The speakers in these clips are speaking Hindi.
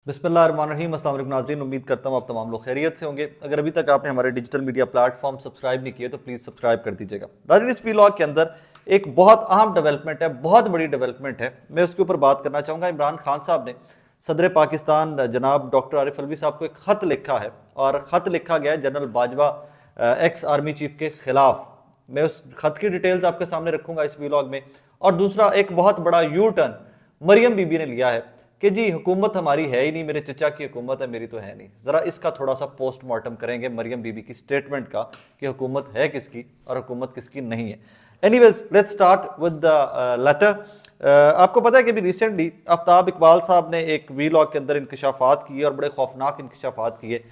बिस्मिल्लाहिर्रहमानिर्रहीम। अस्सलाम वालेकुम नाज़रीन, उम्मीद करता हूँ आप तमाम लोग खैरियत से होंगे। अगर अभी तक आपने हमारे डिजिटल मीडिया प्लेटफॉर्म सब्सक्राइब नहीं किए तो प्लीज़ सब्सक्राइब कर दीजिएगा। नाज़रीन, इस व्लॉग के अंदर एक बहुत अहम डेवलपमेंट है, बहुत बड़ी डेवलपमेंट है, मैं उसके ऊपर बात करना चाहूँगा। इमरान खान साहब ने सदर पाकिस्तान जनाब डॉक्टर आरिफ अलवी साहब को एक ख़त लिखा है और ख़त लिखा गया है general Bajwa ex army chief के ख़िलाफ़। मैं उस ख़त की डिटेल्स आपके सामने रखूँगा इस व्लॉग में। और दूसरा, एक बहुत बड़ा यू टर्न मरियम बीबी ने लिया है कि जी हुकूमत हमारी है ही नहीं, मेरे चचा की हुकूमत है, मेरी तो है नहीं। ज़रा इसका थोड़ा सा पोस्टमार्टम करेंगे मरियम बीबी की स्टेटमेंट का कि हुकूमत है किसकी और हुकूमत किसकी नहीं है। Anyways, let's start with the letter. आपको पता है कि अभी रिसेंटली आफ्ताब इकबाल साहब ने एक वीलॉग के अंदर इंकशाफात किए और बड़े खौफनाक इंकशाफात किए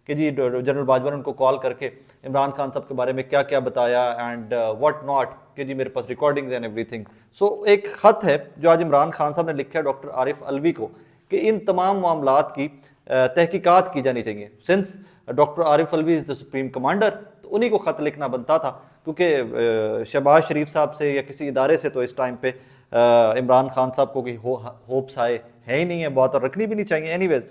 कि जी जनरल बाजवा ने उनको कॉल करके इमरान खान साहब के बारे में क्या क्या बताया एंड व्हाट नॉट, कि जी मेरे पास रिकॉर्डिंग्स एंड एवरीथिंग। सो एक ख़त है जो आज इमरान खान साहब ने लिखा है डॉक्टर आरिफ अलवी को कि इन तमाम मामलात की तहकीकात की जानी चाहिए। Since doctor Arif Alvi is the supreme commander, तो उन्हीं को ख़त लिखना बनता था, क्योंकि शहबाज शरीफ साहब से या किसी इदारे से तो इस टाइम पे इमरान खान साहब को कोई होप्स आए है ही नहीं है, बात और रखनी भी नहीं चाहिए। एनीवेज,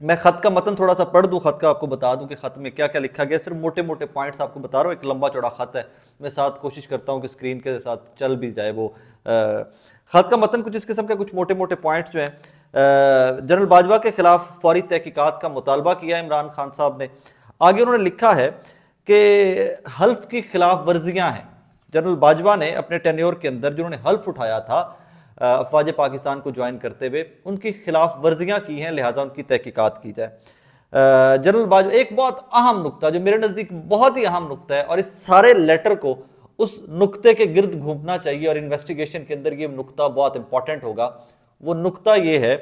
मैं ख़त का मतन थोड़ा सा पढ़ दूँ, ख़त का आपको बता दूँ कि ख़त में क्या क्या लिखा गया। सिर्फ मोटे मोटे पॉइंट्स आपको बता रहा हूँ, एक लंबा चौड़ा ख़त है, मैं साथ कोशिश करता हूँ कि स्क्रीन के साथ चल भी जाए वो। ख़त का मतन कुछ इस किस्म के कुछ मोटे मोटे पॉइंट्स जो हैं। जनरल बाजवा के खिलाफ फौरी तहकीकात का मुतालबा किया इमरान खान साहब ने। आगे उन्होंने लिखा है कि हल्फ की खिलाफ वर्जियाँ हैं। जनरल बाजवा ने अपने टेन्योर के अंदर जो उन्होंने हल्फ उठाया था अफवाज पाकिस्तान को ज्वाइन करते हुए, उनकी खिलाफ वर्जियाँ की हैं, लिहाजा उनकी तहकीकात की जाए। जनरल बाजवा, एक बहुत अहम नुक्ता जो मेरे नज़दीक बहुत ही अहम नुक्ता है और इस सारे लेटर को उस नुक्ते के गिर्द घूमना चाहिए और इन्वेस्टिगेशन के अंदर ये नुक्ता बहुत इंपॉर्टेंट होगा। वो नुक्ता ये है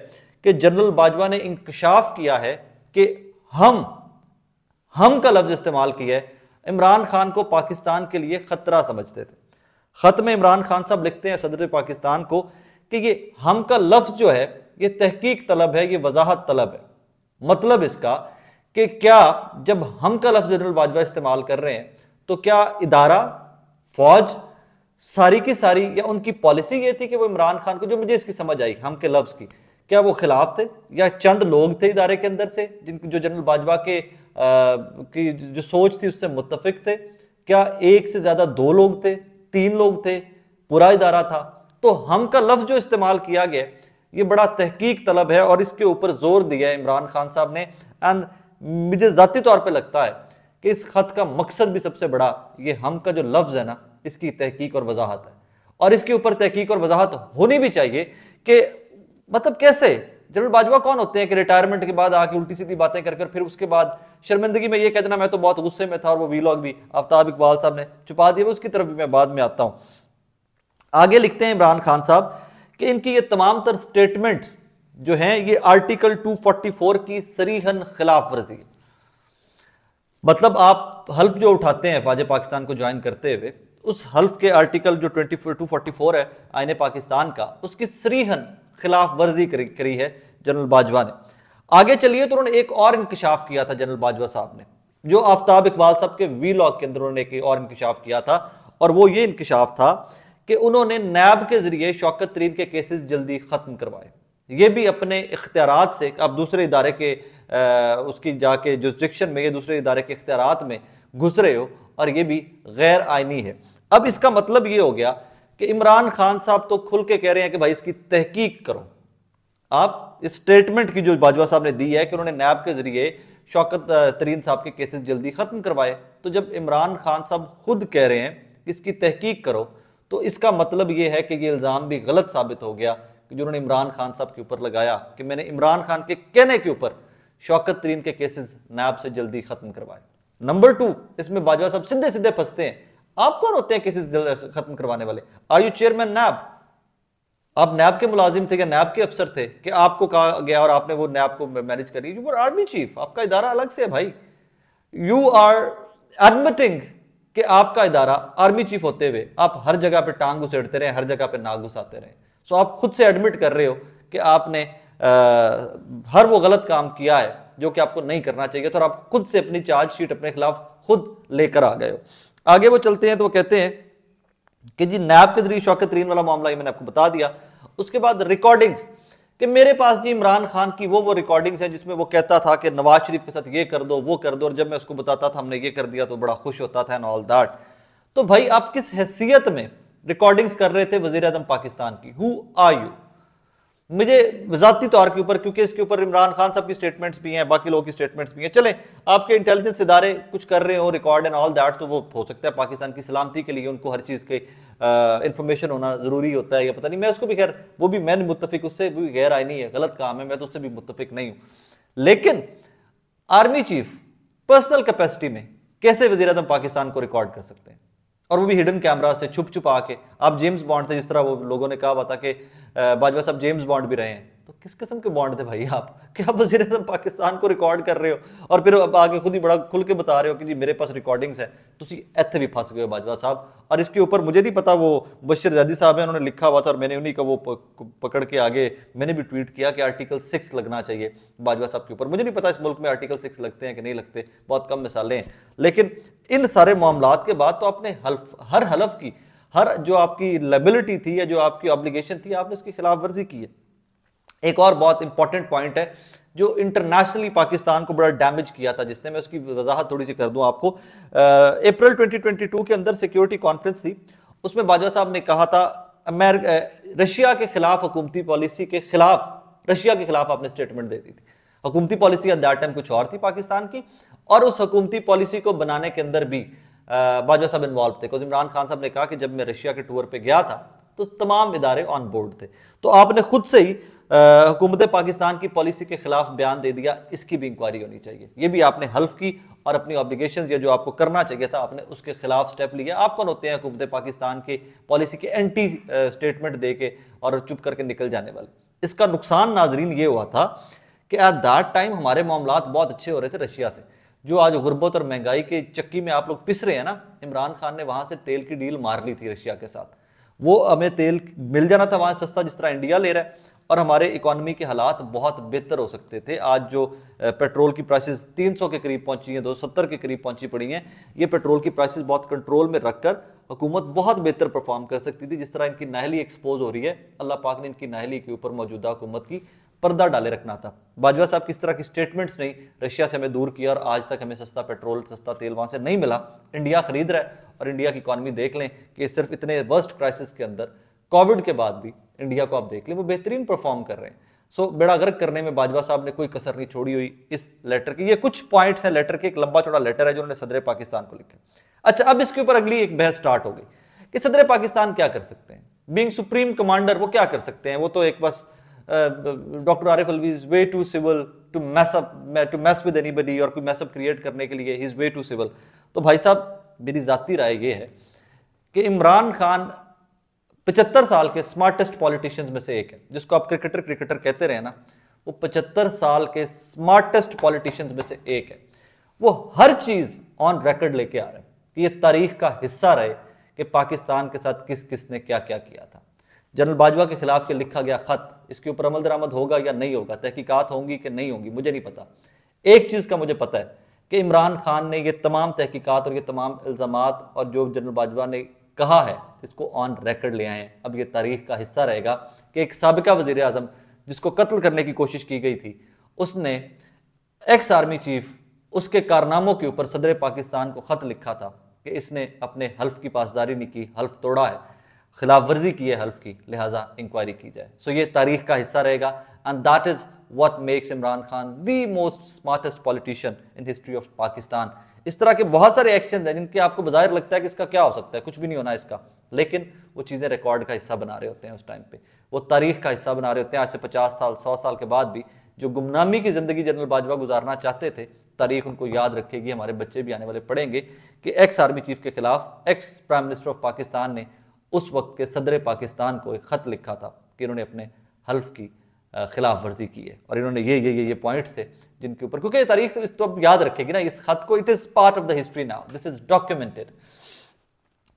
कि जनरल बाजवा ने इंकशाफ किया है कि हम का लफ्ज इस्तेमाल किया है, इमरान खान को पाकिस्तान के लिए खतरा समझते थे। खत में इमरान खान साहब लिखते हैं सदर पाकिस्तान को कि ये हम का लफ्ज जो है ये तहकीक तलब है, ये वजाहत तलब है। मतलब इसका कि क्या जब हम का लफ्ज जनरल बाजवा इस्तेमाल कर रहे हैं तो क्या इदारा, फौज सारी की सारी, या उनकी पॉलिसी ये थी कि वो इमरान खान को, जो मुझे इसकी समझ आई हम के लफ्ज की, क्या वो खिलाफ थे या चंद लोग थे इदारे के अंदर से जो जनरल बाजवा के की जो सोच थी उससे मुत्तफिक थे? क्या एक से ज्यादा दो लोग थे, तीन लोग थे, पूरा इदारा था? तो हम का लफ्ज जो इस्तेमाल किया गया ये बड़ा तहकीक तलब है और इसके ऊपर जोर दिया है इमरान खान साहब ने। एंड मुझे जाती तौर पे लगता है कि इस खत का मकसद भी सबसे बड़ा ये हम का जो लफ्ज है ना, इसकी तहकीक और वजाहत है। और इसके ऊपर तहकीक और वजाहत होनी भी चाहिए कि मतलब कैसे जनरल बाजवा कौन होते हैं कि रिटायरमेंट के बाद आके उल्टी सीधी बातें कर फिर उसके बाद शर्मिंदगी में ये कह देना मैं तो बहुत गुस्से में था, और वो वीलॉग भी आफ्ताब इकबाल साहब ने छुपा दिया, उसकी तरफ भी मैं बाद में आता हूं। आगे लिखते हैं इमरान खान साहब कि इनकी ये तमाम तर स्टेटमेंट्स जो हैं ये आर्टिकल 244 की सरीहन खिलाफ वर्जी है। मतलब आप हल्फ जो उठाते हैं फौज पाकिस्तान को ज्वाइन करते हुए, उस हल्फ के आर्टिकल जो 244 है आईने पाकिस्तान का, उसकी सरीहन खिलाफ वर्जी करी है जनरल बाजवा ने। आगे चलिए तो उन्होंने एक और इंकशाफ किया था जनरल बाजवा साहब ने, जो आफ्ताब इकबाल साहब के वीलॉग के अंदर उन्होंने एक और इंकशाफ किया था, और वो ये इंकशाफ था कि उन्होंने नैब के जरिए शौकत तरीन के केसेस जल्दी खत्म करवाए। ये भी अपने इख्तियारात से, आप दूसरे इदारे के उसकी जाके जुरिस्डिक्शन में, ये दूसरे इदारे के इख्तियारात में घुस रहे हो, और ये भी गैर आईनी है। अब इसका मतलब ये हो गया कि इमरान खान साहब तो खुल के कह रहे हैं कि भाई इसकी तहकीक करो। आप इस स्टेटमेंट की जो बाजवा साहब ने दी है कि उन्होंने नैब के जरिए शौकत तरीन साहब के केसेस जल्दी खत्म करवाए, तो जब इमरान खान साहब खुद कह रहे हैं कि इसकी तहकीक करो, तो इसका मतलब ये है कि ये इल्ज़ाम भी गलत साबित हो गया कि जो उन्होंने इमरान खान साहब के ऊपर लगाया कि मैंने इमरान खान के कहने के ऊपर शौकत तरीन के केसेस नैब से जल्दी खत्म करवाए। नंबर 2, इसमें बाजवा साहब सीधे सीधे फंसते हैं। आप कौन होते हैं केसेस खत्म करवाने वाले? आर यू चेयरमैन नैब? आप नैब के मुलाजिम थे या नैब के अफसर थे कि आपको कहा गया और आपने वो नैब को मैनेज करी? यू आर आर्मी चीफ, आपका इदारा अलग से है भाई। यू आर एडमिटिंग कि आपका इदारा आर्मी चीफ होते हुए आप हर जगह पे टांग घुसेड़ते रहे, हर जगह पे नाक घुसाते रहे। सो आप खुद से एडमिट कर रहे हो कि आपने हर वो गलत काम किया है जो कि आपको नहीं करना चाहिए था, और आप खुद से अपनी चार्जशीट अपने खिलाफ खुद लेकर आ गए हो। आगे वो चलते हैं तो वो कहते हैं कि जी नैब के जरिए शौकत तरीन वाला मामला ये मैंने आपको बता दिया। उसके बाद रिकॉर्डिंग्स कि मेरे पास जी इमरान खान की वो रिकॉर्डिंग्स है जिसमें वो कहता था कि नवाज शरीफ के साथ ये कर दो वो कर दो, और जब मैं उसको बताता था हमने ये कर दिया तो बड़ा खुश होता था एंड ऑल दैट। तो भाई आप किस हैसियत में रिकॉर्डिंग्स कर रहे थे वजीर आजम पाकिस्तान की? Who are you? मुझे ज़ाती तौर के ऊपर, क्योंकि इसके ऊपर इमरान खान साहब की स्टेटमेंट्स भी हैं, बाकी लोगों की स्टेटमेंट्स भी हैं, चलें आपके इंटेलिजेंस इदारे कुछ कर रहे हो रिकॉर्ड एंड ऑल दैट, तो वो हो सकता है पाकिस्तान की सलामती के लिए उनको हर चीज़ के इंफॉर्मेशन होना ज़रूरी होता है या पता नहीं, मैं उसको भी खैर वो भी मैं मुत्तफिक उससे भी गैर आईनी है, गलत काम है, मैं तो उससे भी मुत्तफिक नहीं हूँ। लेकिन आर्मी चीफ पर्सनल कैपेसिटी में कैसे वज़ीर आज़म पाकिस्तान को रिकॉर्ड कर सकते हैं, और वो भी हिडन कैमरा से छुप छुपा के? आप जेम्स बॉन्ड थे, जिस तरह वो लोगों ने कहा हुआ था कि बाजवा साहब जेम्स बॉन्ड भी रहे हैं, तो किस किस्म के बॉन्ड थे भाई आप कि आप वज़ीर आज़म पाकिस्तान को रिकॉर्ड कर रहे हो और फिर अब आगे खुद ही बड़ा खुल के बता रहे हो कि जी मेरे पास रिकॉर्डिंग्स है? तुसी इत्थे भी फंस गए हो बाजवा साहब। और इसके ऊपर मुझे नहीं पता, वो बशीर जैदी साहब हैं, उन्होंने लिखा हुआ था और मैंने उन्हीं का वो पकड़ के आगे मैंने भी ट्वीट किया कि आर्टिकल 6 लगना चाहिए बाजवा साहब के ऊपर। मुझे नहीं पता इस मुल्क में आर्टिकल 6 लगते हैं कि नहीं लगते, बहुत कम मिसालें हैं, लेकिन इन सारे मामलात के बाद तो आपने हर हलफ की, हर जो आपकी लायबिलिटी थी या जो आपकी ऑब्लिगेशन थी, आपने उसकी खिलाफ वर्जी की है। एक और बहुत इंपॉर्टेंट पॉइंट है जो इंटरनेशनली पाकिस्तान को बड़ा डैमेज किया था, जिसने, मैं उसकी वजाहत थोड़ी सी कर दूं आपको। अप्रैल 2022 के अंदर सिक्योरिटी कॉन्फ्रेंस थी, उसमें बाजवा साहब ने कहा था रशिया के खिलाफ हुकूमती पॉलिसी के खिलाफ, रशिया के खिलाफ आपने स्टेटमेंट दे दी थी। हुकूमती पॉलिसी एट दैट टाइम कुछ और थी पाकिस्तान की, और उस हुकूमती पॉलिसी को बनाने के अंदर भी बाजवा साहब इन्वॉल्व थे। बिकॉज इमरान खान साहब ने कहा कि जब मैं रशिया के टूर पे गया था तो तमाम इदारे ऑन बोर्ड थे, तो आपने खुद से ही हुकूमत पाकिस्तान की पॉलिसी के खिलाफ बयान दे दिया, इसकी भी इंक्वायरी होनी चाहिए। ये भी आपने हल्फ की और अपनी ऑब्लिगेशंस या जो आपको करना चाहिए था आपने उसके खिलाफ स्टेप लिया। आप कौन होते हैं हुकूमत पाकिस्तान के पॉलिसी के एंटी स्टेटमेंट दे के और चुप करके निकल जाने वाले? इसका नुकसान नाजरीन ये हुआ था कि एट दैट टाइम हमारे मामलात बहुत अच्छे हो रहे थे रशिया से। जो आज गुर्बत और महंगाई के चक्की में आप लोग पिस रहे हैं ना, इमरान खान ने वहां से तेल की डील मार ली थी रशिया के साथ। वो हमें तेल मिल जाना था वहां सस्ता जिस तरह इंडिया ले रहा है, और हमारे इकोनॉमी के हालात बहुत बेहतर हो सकते थे। आज जो पेट्रोल की प्राइसेस 300 के करीब पहुंची हैं, 270 के करीब पहुंची पड़ी हैं, ये पेट्रोल की प्राइसेस बहुत कंट्रोल में रखकर हुकूमत बहुत बेहतर परफॉर्म कर सकती थी। जिस तरह इनकी नाहली एक्सपोज हो रही है, अल्लाह पाक ने इनकी नाहली के ऊपर मौजूदा हुकूमत की पर्दा डाले रखना था। बाजवा साहब किस तरह की स्टेटमेंट्स नहीं रशिया से हमें दूर किया, और आज तक हमें सस्ता पेट्रोल सस्ता तेल वहां से नहीं मिला। इंडिया खरीद रहा है, और इंडिया की इकॉनमी देख लें कि सिर्फ इतने वर्स्ट क्राइसिस के अंदर कोविड के बाद भी इंडिया को आप देख लें वो बेहतरीन परफॉर्म कर रहे हैं। सो बेड़ा गर्क करने में बाजवा साहब ने कोई कसर नहीं छोड़ी हुई इस लेटर की। ये कुछ पॉइंट्स हैं लेटर के, एक लंबा चौड़ा लेटर है जो उन्होंने सदर पाकिस्तान को लिखा। अच्छा, अब इसके ऊपर अगली एक बहस स्टार्ट हो गई कि सदर पाकिस्तान क्या कर सकते हैं, बीइंग सुप्रीम कमांडर वो क्या कर सकते हैं? वो तो एक बस doctor Arif Alvi is way to civil to mess with anybody, और कोई मैसअप क्रिएट करने के लिए ही इज वे टू सिविल। तो भाई साहब मेरी जाती राय ये है कि इमरान खान 75 साल के स्मार्टेस्ट पॉलिटिशियंस में से एक है, जिसको आप क्रिकेटर कहते रहे ना, वो 75 साल के स्मार्टेस्ट पॉलिटिशियंस में से एक है। वो हर चीज ऑन रिकॉर्ड लेके आ रहे हैं कि ये तारीख का हिस्सा रहे कि पाकिस्तान के साथ किस किसने क्या क्या किया था। जनरल बाजवा के खिलाफ के लिखा गया खत, इसके ऊपर अमल दरामद होगा या नहीं होगा, तहकीकात होंगी कि नहीं होंगी, मुझे नहीं पता। एक चीज का मुझे पता है कि इमरान खान ने ये तमाम तहकीकात और ये तमाम इल्जामात और जो जनरल बाजवा ने कहा है इसको ऑन रिकॉर्ड ले आए। अब ये तारीख का हिस्सा रहेगा कि एक साबिका वजीर आजम जिसको कत्ल करने की कोशिश की गई थी, उसने एक्स आर्मी चीफ उसके कारनामों के ऊपर सदर पाकिस्तान को खत लिखा था कि इसने अपने हल्फ की पासदारी नहीं की, हल्फ तोड़ा है, खिलाफ वर्जी की है हल्फ की, लिहाजा इंक्वायरी की जाए। सो ये तारीख का हिस्सा रहेगा, and that is what makes Imran Khan the most smartest politician in history of Pakistan. इस तरह के बहुत सारे एक्शन हैं जिनके आपको बाज़ाहिर लगता है कि इसका क्या हो सकता है, कुछ भी नहीं होना इसका, लेकिन वो चीज़ें रिकॉर्ड का हिस्सा बना रहे होते हैं उस टाइम पे, वो तारीख का हिस्सा बना रहे होते हैं। आज से 50 साल 100 साल के बाद भी जो गुमनामी की ज़िंदगी जनरल बाजवा गुजारना चाहते थे, तारीख उनको याद रखेगी, हमारे बच्चे भी आने वाले पढ़ेंगे कि एक्स आर्मी चीफ के खिलाफ ex prime minister of Pakistan ने उस वक्त के सदर पाकिस्तान को एक ख़त लिखा था कि इन्होंने अपने हल्फ की खिलाफ वर्जी की है, और इन्होंने ये पॉइंट्स है जिनके ऊपर, क्योंकि तारीख तो अब याद रखेगी ना इस खत को, it is part of the history now, this is documented.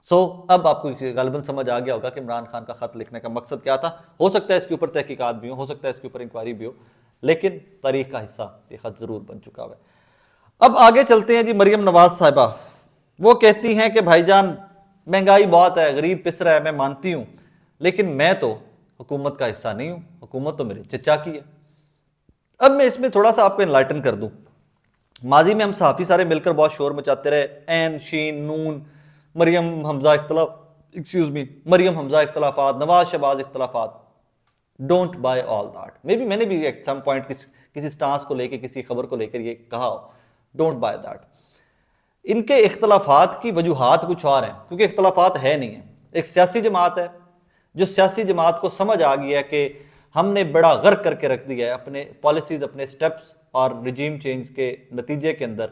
So अब आपको गालिबन समझ आ गया होगा कि इमरान खान का खत लिखने का मकसद क्या था। हो सकता है इसके ऊपर तहकीकात भी हो सकता है इसके ऊपर इंक्वायरी भी हो, लेकिन तारीख का हिस्सा ये खत जरूर बन चुका है। अब आगे चलते हैं जी। मरियम नवाज साहिबा वो कहती हैं कि भाईजान महंगाई बहुत है, गरीब पिस रहा है, मैं मानती हूं, लेकिन मैं तो हुकूमत का हिस्सा नहीं हूं, हुकूमत तो मेरे चचा की है। अब मैं इसमें थोड़ा सा आपको इनलाइटन कर दूं। माजी में हम सहाफ़ी सारे मिलकर बहुत शोर मचाते रहे, एन शीन नून मरियम हमजा मरियम हमजा इख्तलाफात, नवाज शहबाज इख्तलाफात। Don't buy all that. Maybe मैंने भी एट सम पॉइंट किसी स्टांस को लेकर, किसी खबर को लेकर ये कहा हो, डोंट बाय दैट। इनके इख्तलाफात की वजूहात कुछ और हैं, क्योंकि इख्तलाफात है नहीं है। एक सियासी जमात है, जो सियासी जमात को समझ आ गया है कि हमने बड़ा गर्क करके रख दिया है अपने पॉलिसीज, अपने स्टेप्स और रिजीम चेंज के नतीजे के अंदर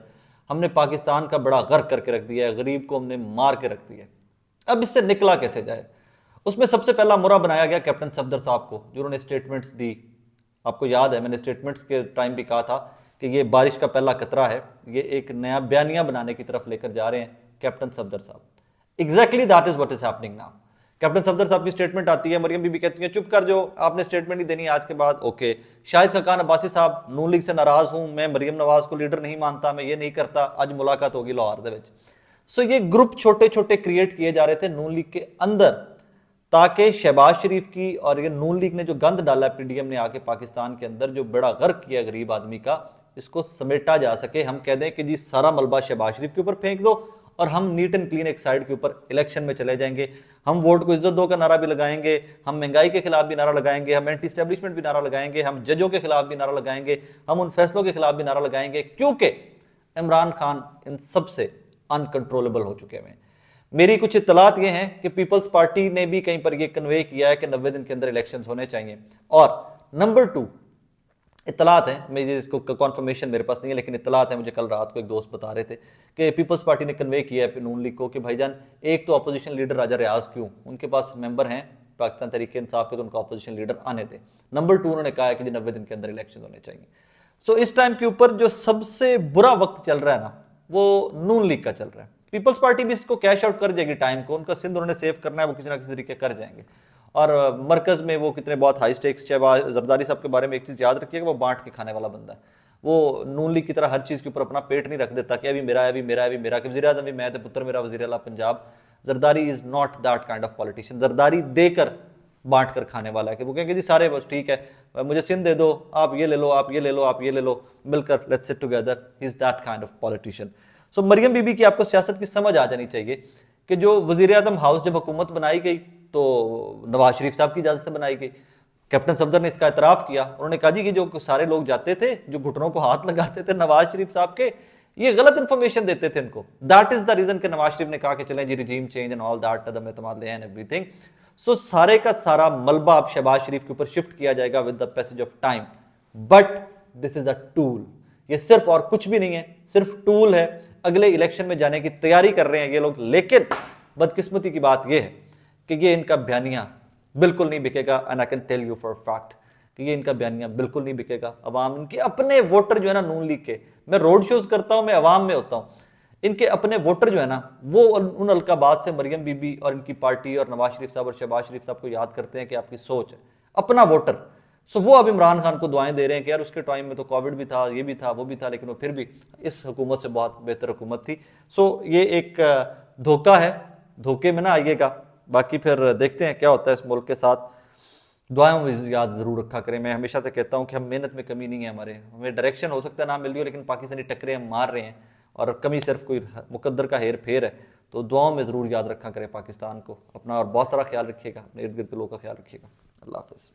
हमने पाकिस्तान का बड़ा गर्क करके रख दिया है, गरीब को हमने मार के रख दिया है। अब इससे निकला कैसे जाए? उसमें सबसे पहला मुरा बनाया गया कैप्टन सफदर साहब को, जिन्होंने स्टेटमेंट्स दी। आपको याद है मैंने स्टेटमेंट्स के टाइम भी कहा था कि ये बारिश का पहला खतरा है, ये एक नया बयानिया बनाने की तरफ लेकर जा रहे हैं कैप्टन सफदर साहब। Exactly that is what is happening now. Captain Safdar साहब की स्टेटमेंट आती है, मरियम बीबी कहती है चुप कर, जो आपने स्टेटमेंट नहीं देनी आज के बाद। ओके, शाहिद खकान अब्बासी साहब, नून लीग से नाराज हूं मैं, मरियम नवाज को लीडर नहीं मानता, मैं ये नहीं करता, आज मुलाकात होगी लाहौर दे विच। सो ये ग्रुप छोटे छोटे क्रिएट किए जा रहे थे नून लीग के अंदर, ताकि शहबाज शरीफ की और ये नून लीग ने जो गंद डाला है पीडीएम ने आके पाकिस्तान के अंदर, जो बड़ा गर्क किया गरीब आदमी का, इसको समेटा जा सके। हम कह दें कि जी सारा मलबा शहबाज शरीफ के ऊपर फेंक दो और हम नीट एंड क्लीन एक साइड के ऊपर इलेक्शन में चले जाएंगे। हम वोट को इज्जत दो का नारा भी लगाएंगे, हम महंगाई के खिलाफ भी नारा लगाएंगे, हम एंटी स्टैब्लिशमेंट भी नारा लगाएंगे, हम जजों के खिलाफ भी नारा लगाएंगे, हम उन फैसलों के खिलाफ भी नारा लगाएंगे, क्योंकि इमरान खान इन सबसे अनकंट्रोलेबल हो चुके हैं। मेरी कुछ इत्तलात ये हैं कि पीपल्स पार्टी ने भी कहीं पर ये कन्वे किया है कि 90 दिन के अंदर इलेक्शंस होने चाहिए। और नंबर 2 इत्तलात है, मेरी इसको कॉन्फर्मेशन मेरे पास नहीं है, लेकिन इत्तलात है, मुझे कल रात को एक दोस्त बता रहे थे कि पीपल्स पार्टी ने कन्वे किया है नून लीग को कि भाईजान एक तो अपोजिशन लीडर राजा रियाज क्यों, उनके पास मेंबर हैं पाकिस्तान तहरीक इंसाफ के, तो उनका अपोजिशन लीडर आने दें। नंबर 2 उन्होंने कहा है कि 90 दिन के अंदर इलेक्शन होने चाहिए। सो इस टाइम के ऊपर जो सबसे बुरा वक्त चल रहा है ना, वो नून लीग का चल रहा है। पीपल्स पार्टी भी इसको कैश आउट कर जाएगी टाइम को, उनका सिंध उन्होंने सेव करना है, वो किसी ना किसी तरीके कर जाएंगे। और मरकज में वो कितने बहुत हाई स्टेक्स, जरदारी साहब के बारे में एक चीज याद रखिएगा, वो बांट के खाने वाला बंदा है। वो नून लीग की तरह हर चीज के ऊपर अपना पेट नहीं रख देता कि अभी मेरा है, अभी मेरा है, अभी मेरा, कि वज़ीर आज़म भी मैं, तो पुत्र मेरा वज़ीर आला Punjab. Zardari is not that kind of politician. Zardari देकर बांट कर खाने वाला है, कि वो कहेंगे जी सारे बस ठीक है, मुझे सिंध दे दो, आप ये ले लो, आप ये ले लो, आप ये ले लो, मिलकर let's sit together. He is that kind of politician. So Maryam बीबी की आपको सियासत की समझ आ जानी चाहिए कि जो वज़ीर आज़म हाउस जब हुकूमत बनाई गई तो नवाज शरीफ साहब की इजाजत से बनाई गई। कैप्टन सफदर ने इसका एतराफ़ किया, उन्होंने कहा जी कि जो सारे लोग जाते थे, जो घुटनों को हाथ लगाते थे नवाज शरीफ साहब के, ये गलत इंफॉर्मेशन देते थे इनको। दैट इज द रीजन कि नवाज शरीफ ने कहा कि चलें जी regime change and all that, अदम एतमाद एंड एवरीथिंग। सो सारे का सारा मलबा अब शहबाज शरीफ के ऊपर शिफ्ट किया जाएगा with the passage of time. But this is a tool, ये सिर्फ और कुछ भी नहीं है, सिर्फ टूल है। अगले इलेक्शन में जाने की तैयारी कर रहे हैं ये लोग, लेकिन बदकिस्मती की बात यह है कि ये इनका बयानिया बिल्कुल नहीं बिकेगा। And I can tell you for fact कि ये इनका बयानिया बिल्कुल नहीं बिकेगा। अवाम, इनके अपने वोटर जो है ना नून लीग के, मैं रोड शोज करता हूं, मैं अवाम में होता हूं, इनके अपने वोटर जो है ना, वो उन अलकाबाद से मरियम बीबी और इनकी पार्टी और नवाज शरीफ साहब और शहबाज शरीफ साहब को याद करते हैं कि आपकी सोच है, अपना वोटर। सो वो अब इमरान खान को दुआएं दे रहे हैं कि यार उसके टाइम में तो कोविड भी था, ये भी था, वो भी था, लेकिन वो फिर भी इस हुकूमत से बहुत बेहतर हुकूमत थी। सो ये एक धोखा है, धोखे में ना आइएगा। बाकी फिर देखते हैं क्या होता है इस मुल्क के साथ। दुआओं में याद जरूर रखा करें। मैं हमेशा से कहता हूं कि हम मेहनत में कमी नहीं है, हमें डायरेक्शन हो सकता है ना मिल रही हो, लेकिन पाकिस्तानी टकरे हम मार रहे हैं और कमी सिर्फ कोई मुकद्दर का हेर फेर है। तो दुआओं में जरूर याद रखा करें पाकिस्तान को अपना, और बहुत सारा ख्याल रखिएगा, अपने इर्द गिर्द के लोगों का ख्याल रखिएगा। अल्लाह हाफ़िज़।